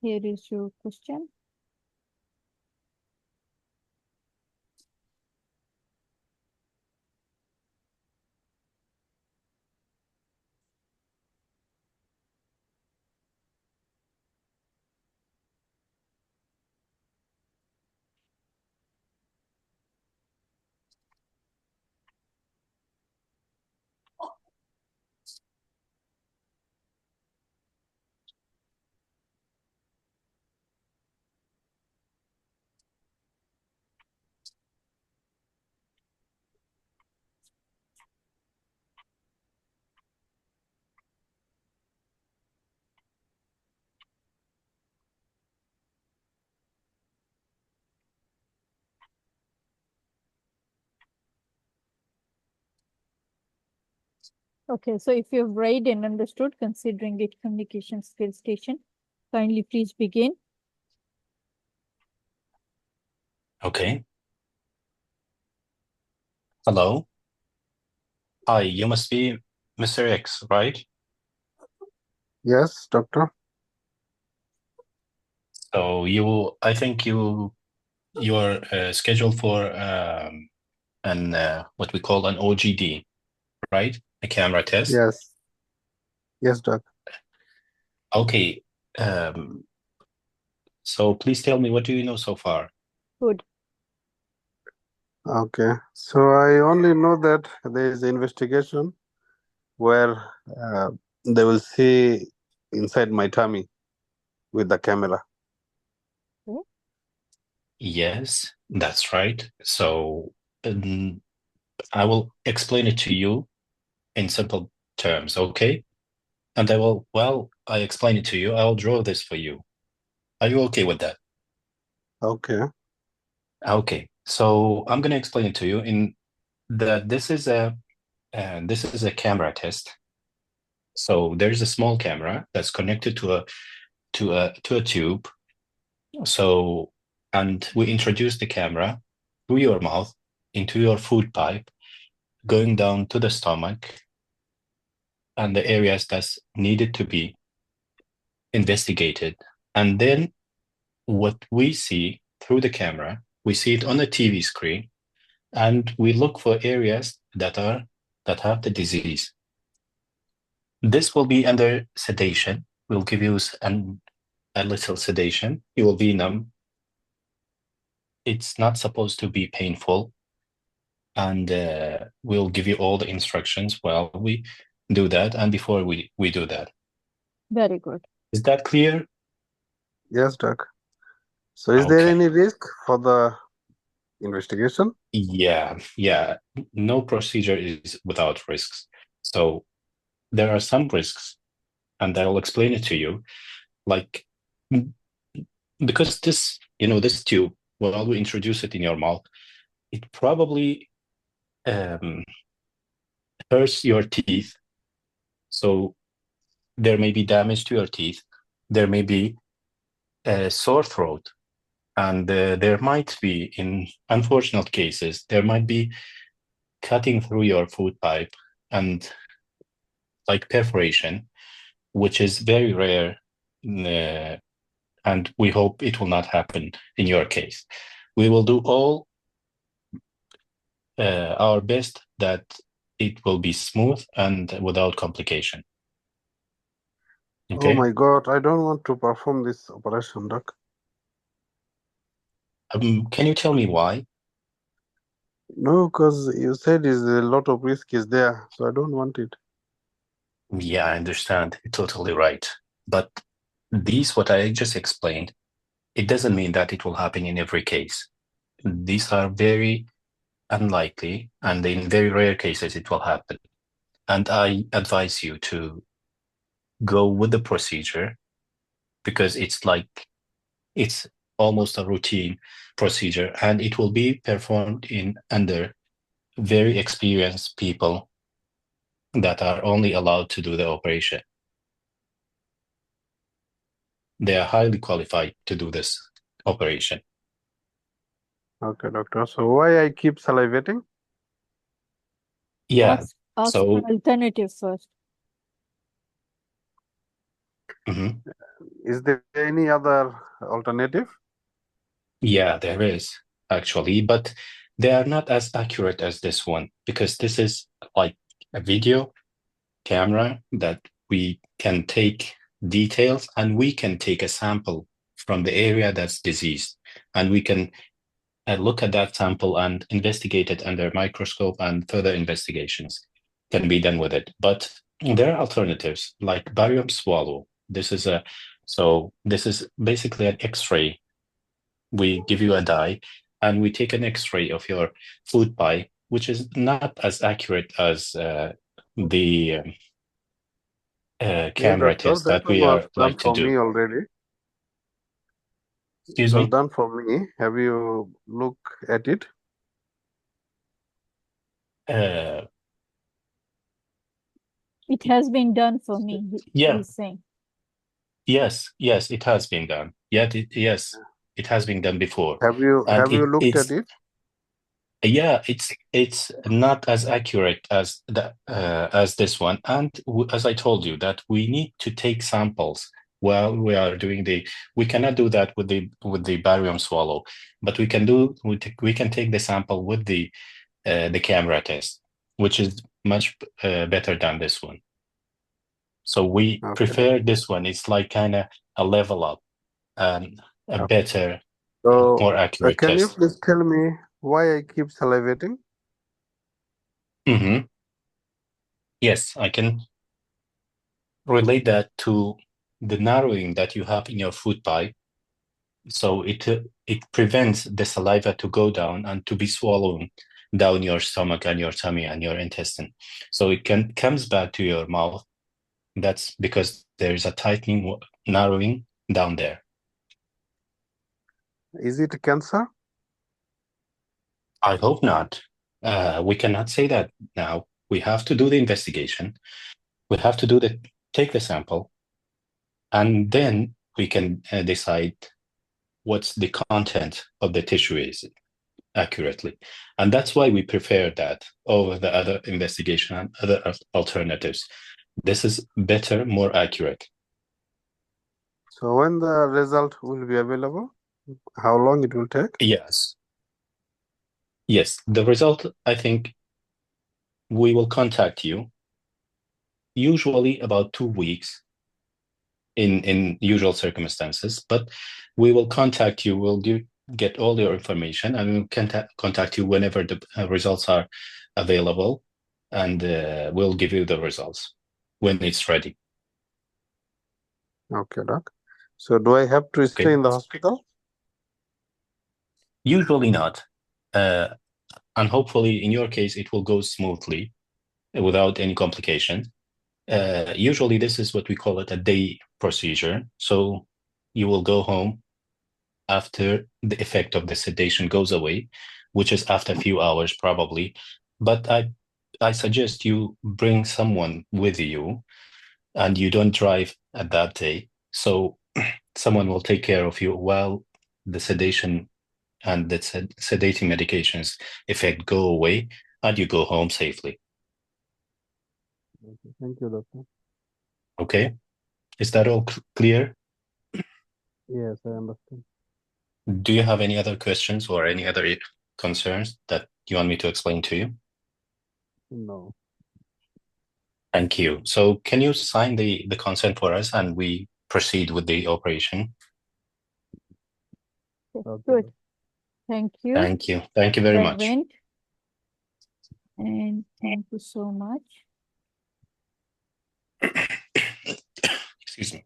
Here is your question. Okay, so if you've read and understood, considering it communication skill station, kindly please begin. Okay. Hello. Hi, you must be Mr. X, right? Yes, doctor. So I think you're scheduled for what we call an OGD, right? A camera test. Yes. Yes, doc. Okay. So please tell me, what do you know so far? Good. Okay. So I only know that there is investigation where they will see inside my tummy with the camera. Yes, that's right. So I will explain it to you in simple terms, okay? And I explain it to you. I'll draw this for you. Are you okay with that? Okay. Okay, so I'm going to explain it to you in that this is a camera test. So there's a small camera that's connected to a tube. So and we introduce the camera through your mouth into your food pipe, going down to the stomach and the areas that's needed to be investigated. And then what we see through the camera, we see it on the TV screen, and we look for areas that have the disease. This will be under sedation. We'll give you a little sedation. You will be numb. It's not supposed to be painful, and we'll give you all the instructions while we do that and before we do that. Very good. Is that clear? Yes, doc. So is there Okay. any risk for the investigation? Yeah. No procedure is without risks. So there are some risks, and I'll explain it to you. Like, because this tube, while we introduce it in your mouth, it probably hurts your teeth. So there may be damage to your teeth. There may be a sore throat. And there might be, in unfortunate cases, there might be cutting through your food pipe and like perforation, which is very rare. And we hope it will not happen in your case. We will do all our best that it will be smooth and without complication. Oh Okay. my God, I don't want to perform this operation, doc. Can you tell me why? No, because you said is a lot of risk is there, so I don't want it. Yeah, I understand. You're totally right. But what I just explained, it doesn't mean that it will happen in every case. These are very unlikely, and in very rare cases, it will happen. And I advise you to go with the procedure because it's almost a routine procedure, and it will be performed under very experienced people that are only allowed to do the operation. They are highly qualified to do this operation. Okay, doctor. So why I keep salivating? Yeah. Ask So for alternative first. mhm. Is there any other alternative? Yeah, there is actually, but they are not as accurate as this one because this is like a video camera that we can take details and we can take a sample from the area that's diseased, and we can look at that sample and investigate it under microscope, and further investigations can be done with it. But there are alternatives like barium swallow. This is basically an X-ray. We give you a dye and we take an X-ray of your food pie, which is not as accurate as the Yeah, camera doctor, test that that one we was are done like to for do. me already. Excuse It was me? done for me. Have you look at it? It has been done for me, Yeah, he's saying. yes, it has been done. Yes, it has been done before. Have you And looked at it? yeah, it's not as accurate as as this one. And as I told you, that we need to take samples while we are doing we cannot do that with the barium swallow, but we can take the sample with the camera test, which is much better than this one. So we Okay, prefer this one. It's like kind of a level up and a okay. better, So, more accurate can you test. please tell me why I keep salivating? Yes, I can relate that to the narrowing that you have in your food pie. So it prevents the saliva to go down and to be swallowed down your stomach and your tummy and your intestine. So it comes back to your mouth. That's because there is a tightening, narrowing down there. Is it cancer? I hope not. We cannot say that now. We have to do the investigation. We have to take the sample, and then we can decide what's the content of the tissue is accurately. And that's why we prefer that over the other investigation and other alternatives. This is better, more accurate. So when the result will be available, how long it will take? Yes, the result, I think we will contact you usually about 2 weeks in usual circumstances, but we will contact you. We'll get all your information, and we'll contact you whenever the results are available, and we'll give you the results when it's ready. Okay, doc. So do I have to stay in the hospital? Usually not. And hopefully in your case, it will go smoothly without any complications. Usually this is what we call it a day procedure. So you will go home after the effect of the sedation goes away, which is after a few hours probably. But I suggest you bring someone with you, and you don't drive at that day. So someone will take care of you while the sedation and the sedating medications effect go away, and you go home safely. Okay, thank you, doctor. Okay, is that all clear? Yes, I understand. Do you have any other questions or any other concerns that you want me to explain to you? No. Thank you. So can you sign the consent for us, and we proceed with the operation? Okay. Good. Thank you. Thank you. Thank you very much. Went. And thank you so much. Excuse me.